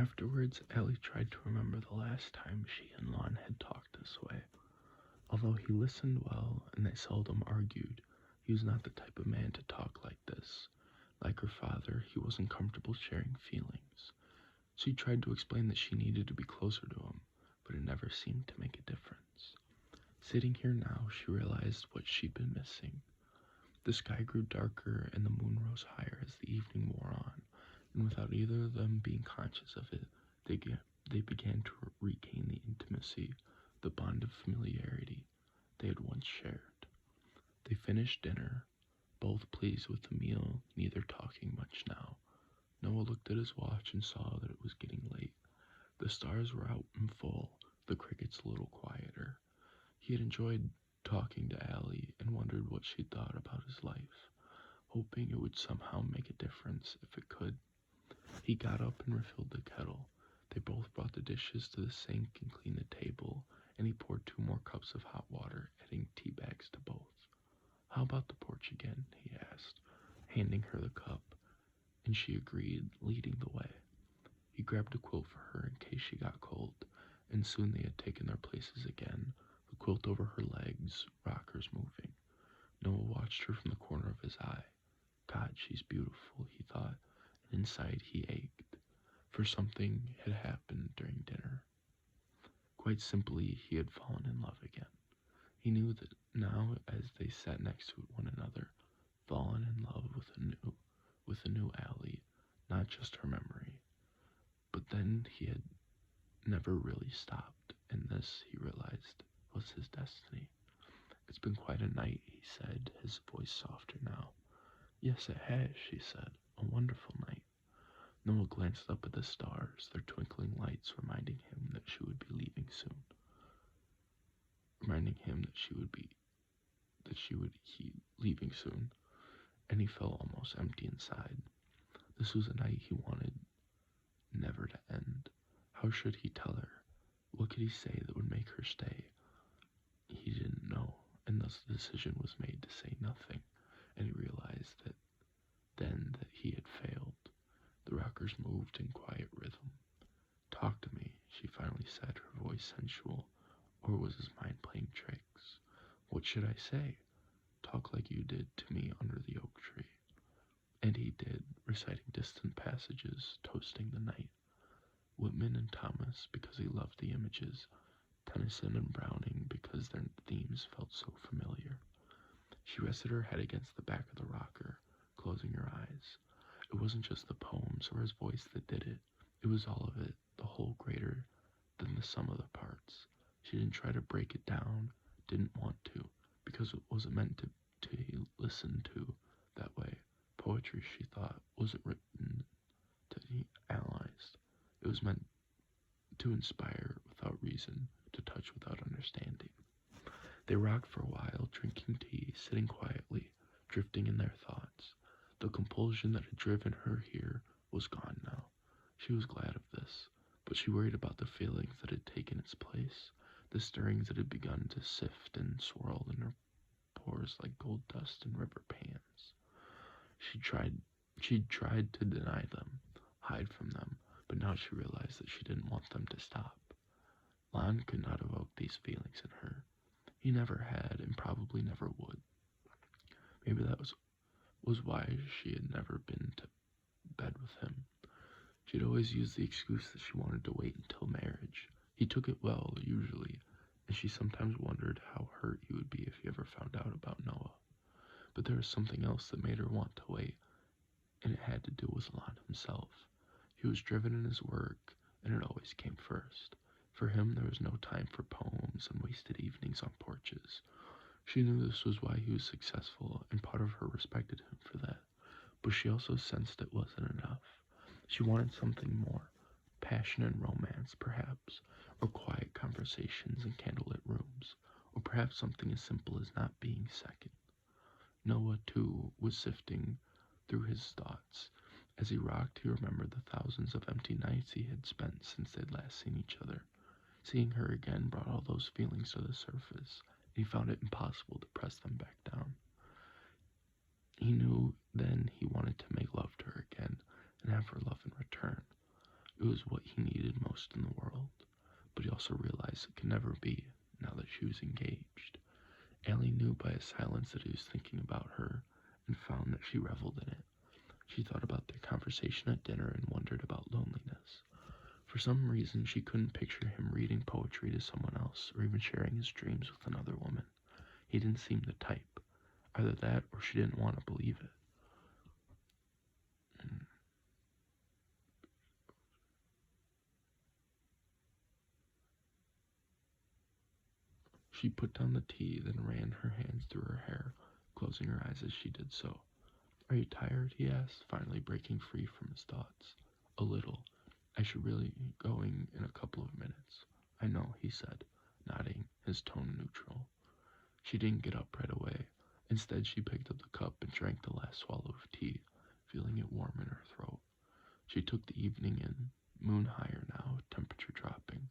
Afterwards, Allie tried to remember the last time she and Lon had talked this way. Although he listened well and they seldom argued, he was not the type of man to talk like this. Like her father, he wasn't comfortable sharing feelings. She tried to explain that she needed to be closer to him, but it never seemed to make a difference. Sitting here now, she realized what she'd been missing. The sky grew darker and the moon rose higher as the evening wore on, and without either of them being conscious of it, they began to regain the intimacy, the bond of familiarity they had once shared. They finished dinner, both pleased with the meal, neither talking much now. Noah looked at his watch and saw that it was getting late. The stars were out in full, the crickets a little quieter. He had enjoyed talking to Allie and wondered what she thought about his life, hoping it would somehow make a difference if it could. He got up and refilled the kettle. They both brought the dishes to the sink and cleaned the table, and he poured 2 more cups of hot water, adding tea bags to both. "How about the porch again?" he asked, handing her the cup, and she agreed, leading the way. He grabbed a quilt for her in case she got cold, and soon they had taken their places again, the quilt over her legs, rockers moving. Noah watched her from the corner of his eye. God, she's beautiful, he thought, and inside he ached, for something had happened during dinner. Quite simply, he had fallen in love again. He knew that now as they sat next to one another, fallen in love with a new Allie, not just her memory. But then he had never really stopped, and this, he realized, was his destiny. "It's been quite a night," he said, his voice softer now. "Yes, it has," she said. "A wonderful night." Noah glanced up at the stars, their twinkling lights reminding him that she would be leaving soon. Leaving soon, and he felt almost empty inside. This was a night he wanted never to end. How should he tell her? What could he say that would make her stay? He didn't know, and thus the decision was made to say nothing, and he realized that he had failed. The rockers moved in quiet rhythm. "Talk to me," she finally said, her voice sensual, or was his mind playing tricks? "What should I say?" "Talk like you did to me under the oak tree." And he did, reciting distant passages, toasting the night. Whitman and Thomas, because he loved the images, Tennyson and Browning, because their themes felt so familiar. She rested her head against the back of the rocker, closing her eyes. It wasn't just the poems or his voice that did it. It was all of it, the whole greater than the sum of the parts. She didn't try to break it down, didn't want to, because it wasn't meant to listen to that way. Poetry, she thought, wasn't written to be analyzed. It was meant to inspire without reason, to touch without understanding. They rocked for a while, drinking tea, sitting quietly, drifting in their thoughts. The compulsion that had driven her here was gone now. She was glad of this, but she worried about the feelings that had taken its place, the stirrings that had begun to sift and swirl in her pores like gold dust in river pans. She'd tried to deny them, hide from them, but now she realized that she didn't want them to stop. Lon could not evoke these feelings in her. He never had, and probably never would. Maybe that was why she had never been to bed with him. She'd always used the excuse that she wanted to wait until marriage. He took it well, usually, and she sometimes wondered how hurt he would be if he ever found out about Noah. But there was something else that made her want to wait, and it had to do with Lon himself. He was driven in his work, and it always came first. For him, there was no time for poems and wasted evenings on porches. She knew this was why he was successful, and part of her respected him for that. But she also sensed it wasn't enough. She wanted something more. Passion and romance, perhaps, or quiet conversations in candlelit rooms, or perhaps something as simple as not being second. Noah, too, was sifting through his thoughts. As he rocked, he remembered the thousands of empty nights he had spent since they'd last seen each other. Seeing her again brought all those feelings to the surface, and he found it impossible to press them back down. He knew then he wanted to make love to her again, and have her love in return. It was what he needed most in the world, but he also realized it could never be now that she was engaged. Allie knew by his silence that he was thinking about her and found that she reveled in it. She thought about their conversation at dinner and wondered about loneliness. For some reason, she couldn't picture him reading poetry to someone else or even sharing his dreams with another woman. He didn't seem the type. Either that or she didn't want to believe it. She put down the tea, then ran her hands through her hair, closing her eyes as she did so. "Are you tired?" he asked, finally breaking free from his thoughts. "A little. I should really be going in a couple of minutes." "I know," he said, nodding, his tone neutral. She didn't get up right away. Instead, she picked up the cup and drank the last swallow of tea, feeling it warm in her throat. She took the evening in, moon higher now, temperature dropping.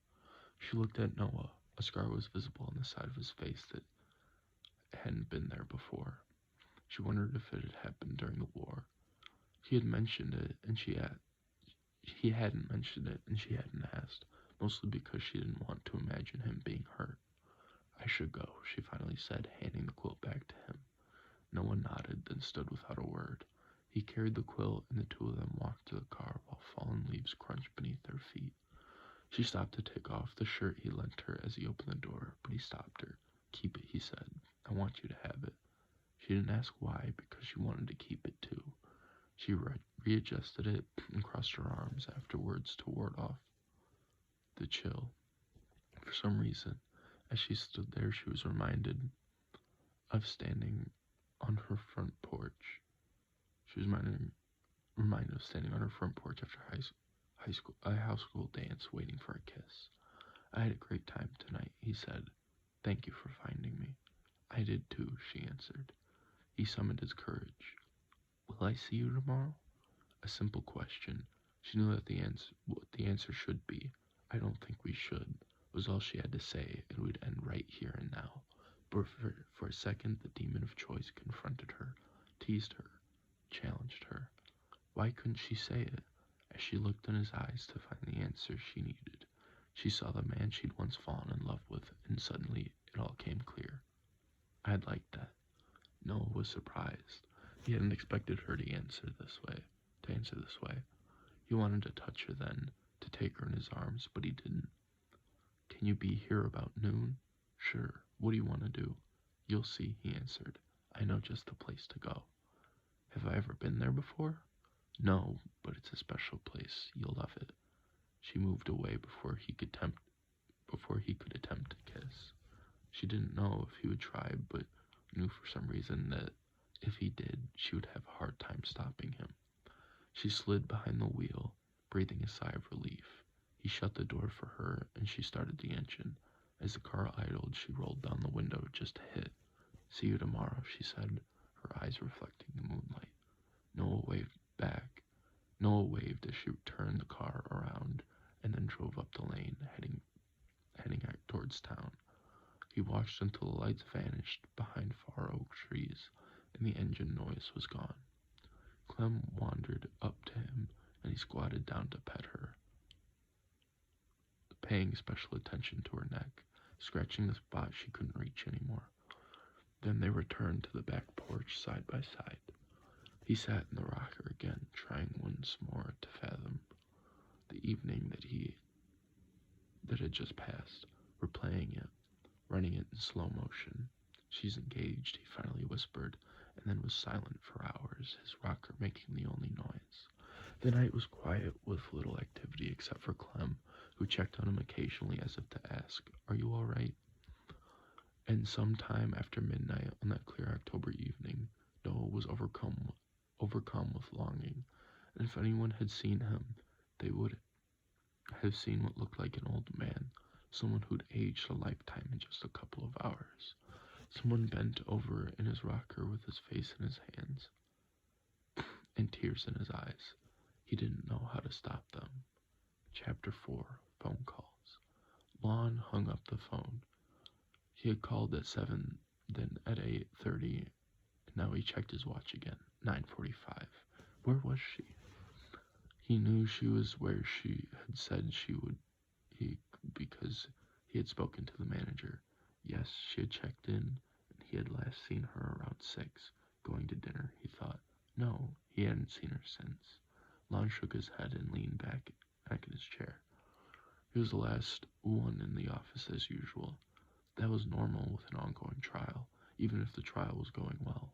She looked at Noah. A scar was visible on the side of his face that hadn't been there before. She wondered if it had happened during the war. He had mentioned it, and he hadn't mentioned it, and she hadn't asked, mostly because she didn't want to imagine him being hurt. "I should go," she finally said, handing the quilt back to him. Noah nodded, then stood without a word. He carried the quilt, and the two of them walked to the car while fallen leaves crunched beneath their feet. She stopped to take off the shirt he lent her as he opened the door, but he stopped her. "Keep it," he said. "I want you to have it." She didn't ask why, because she wanted to keep it too. She readjusted it and crossed her arms afterwards to ward off the chill. For some reason, as she stood there, she was reminded of standing on her front porch. She was reminded of standing on her front porch after a high school dance, waiting for a kiss. "I had a great time tonight," he said. "Thank you for finding me." "I did too," she answered. He summoned his courage. "Will I see you tomorrow?" A simple question. She knew that what the answer should be. "I don't think we should," was all she had to say, and would end right here and now. But for a second, the demon of choice confronted her, teased her, challenged her. Why couldn't she say it? As she looked in his eyes to find the answer she needed, she saw the man she'd once fallen in love with, and suddenly it all came clear. "I'd like that." Noah was surprised. He hadn't expected her to answer this way. He wanted to touch her then, to take her in his arms, but he didn't. "Can you be here about noon?" "Sure. What do you want to do?" "You'll see," he answered. "I know just the place to go." "Have I ever been there before?" "No, but it's a special place. You'll love it." She moved away before he could attempt to kiss. She didn't know if he would try, but knew for some reason that if he did, she would have a hard time stopping him. She slid behind the wheel, breathing a sigh of relief. He shut the door for her, and she started the engine. As the car idled, she rolled down the window just a hit. "See you tomorrow," she said, her eyes reflecting the moonlight. Noah waved back. Noah waved as she turned the car around and then drove up the lane, heading out towards town. He watched until the lights vanished behind far oak trees and the engine noise was gone. Clem wandered up to him, and he squatted down to pet her, paying special attention to her neck, scratching the spot she couldn't reach anymore. Then they returned to the back porch side by side. He sat in the rocker again, trying once more to fathom the evening that had just passed, replaying it, running it in slow motion. "She's engaged," he finally whispered, and then was silent for hours, his rocker making the only noise. The night was quiet, with little activity except for Clem, who checked on him occasionally as if to ask, "Are you all right?" And sometime after midnight on that clear October evening, Noah was overcome with longing, and if anyone had seen him, they would have seen what looked like an old man, someone who'd aged a lifetime in just a couple of hours. Someone bent over in his rocker with his face in his hands and tears in his eyes. He didn't know how to stop them. Chapter 4. Phone Calls. Lon hung up the phone. He had called at 7, then at 8:30, and now he checked his watch again. 9:45. Where was she? He knew she was where she had said she would he because he had spoken to the manager. Yes, she had checked in, and he had last seen her around 6, going to dinner, he thought. No, he hadn't seen her since. Lon shook his head and leaned back in his chair. He was the last one in the office as usual. That was normal with an ongoing trial, even if the trial was going well.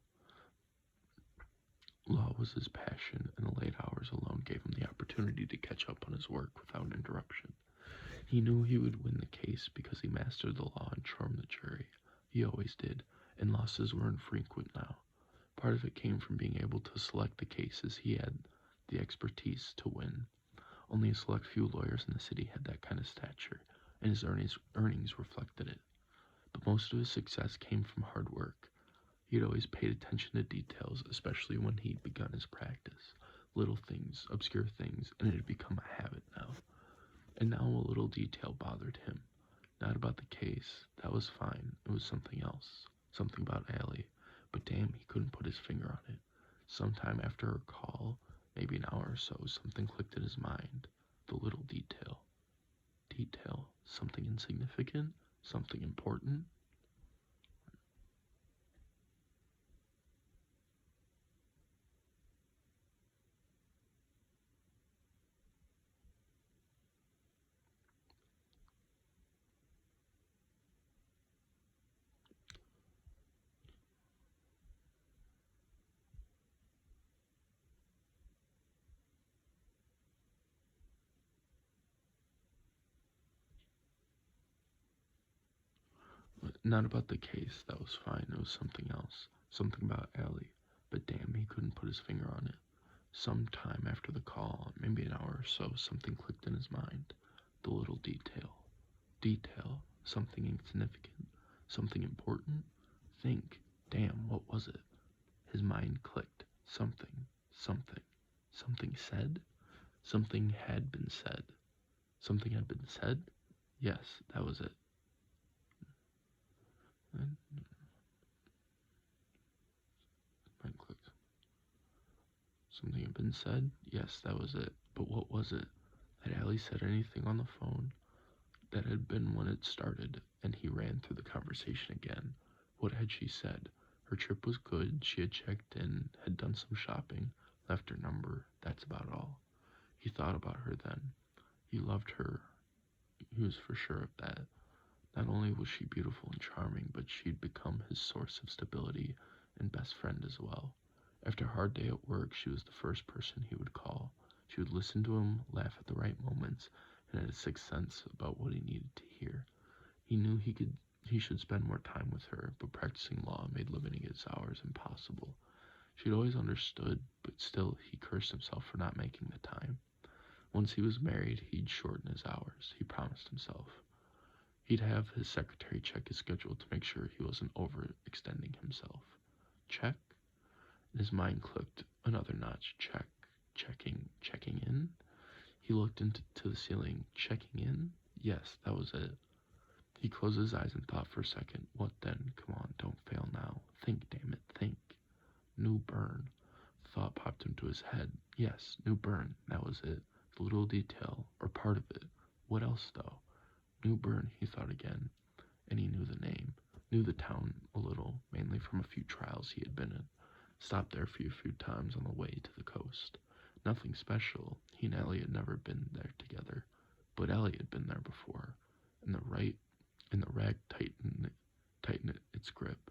Law was his passion, and the late hours alone gave him the opportunity to catch up on his work without interruption. He knew he would win the case because he mastered the law and charmed the jury. He always did, and losses were infrequent now. Part of it came from being able to select the cases he had the expertise to win. Only a select few lawyers in the city had that kind of stature, and his earnings reflected it. But most of his success came from hard work. He had always paid attention to details, especially when he'd begun his practice. Little things, obscure things, and it had become a habit now. And now a little detail bothered him. Not about the case, that was fine, it was something else. Something about Allie, but damn, he couldn't put his finger on it. Sometime after her call, maybe an hour or so, something clicked in his mind. The little detail. Detail. Something insignificant? Something important? Not about the case, that was fine, it was something else. Something about Allie, but damn, he couldn't put his finger on it. Some time after the call, maybe an hour or so, something clicked in his mind. The little detail. Detail. Something insignificant. Something important. Think. Damn, what was it? His mind clicked. Something. Something. Something said? Something had been said. Something had been said? Yes, that was it. Mind clicked. Something had been said? Yes, that was it. But what was it? Had Allie said anything on the phone? That had been when it started, and he ran through the conversation again. What had she said? Her trip was good, she had checked in, had done some shopping, left her number, that's about all. He thought about her then. He loved her. He was for sure of that. Not only was she beautiful and charming, but she'd become his source of stability and best friend as well. After a hard day at work, she was the first person he would call. She would listen to him, laugh at the right moments, and had a sixth sense about what he needed to hear. He knew he should spend more time with her, but practicing law made limiting his hours impossible. She'd always understood, but still he cursed himself for not making the time. Once he was married, he'd shorten his hours, he promised himself. He'd have his secretary check his schedule to make sure he wasn't overextending himself. Check? His mind clicked. Another notch. Check. Checking in? He looked into the ceiling. Checking in? Yes, that was it. He closed his eyes and thought for a second. What then? Come on, don't fail now. Think, damn it, think. New burn. Thought popped into his head. Yes, new burn. That was it. The little detail, or part of it. What else, though? New burn, he thought again. And he knew the name. Knew the town a little, mainly from a few trials he had been in. Stopped there a few times on the way to the coast. Nothing special. He and Ellie had never been there together. But Ellie had been there before. And the rag tightened its grip.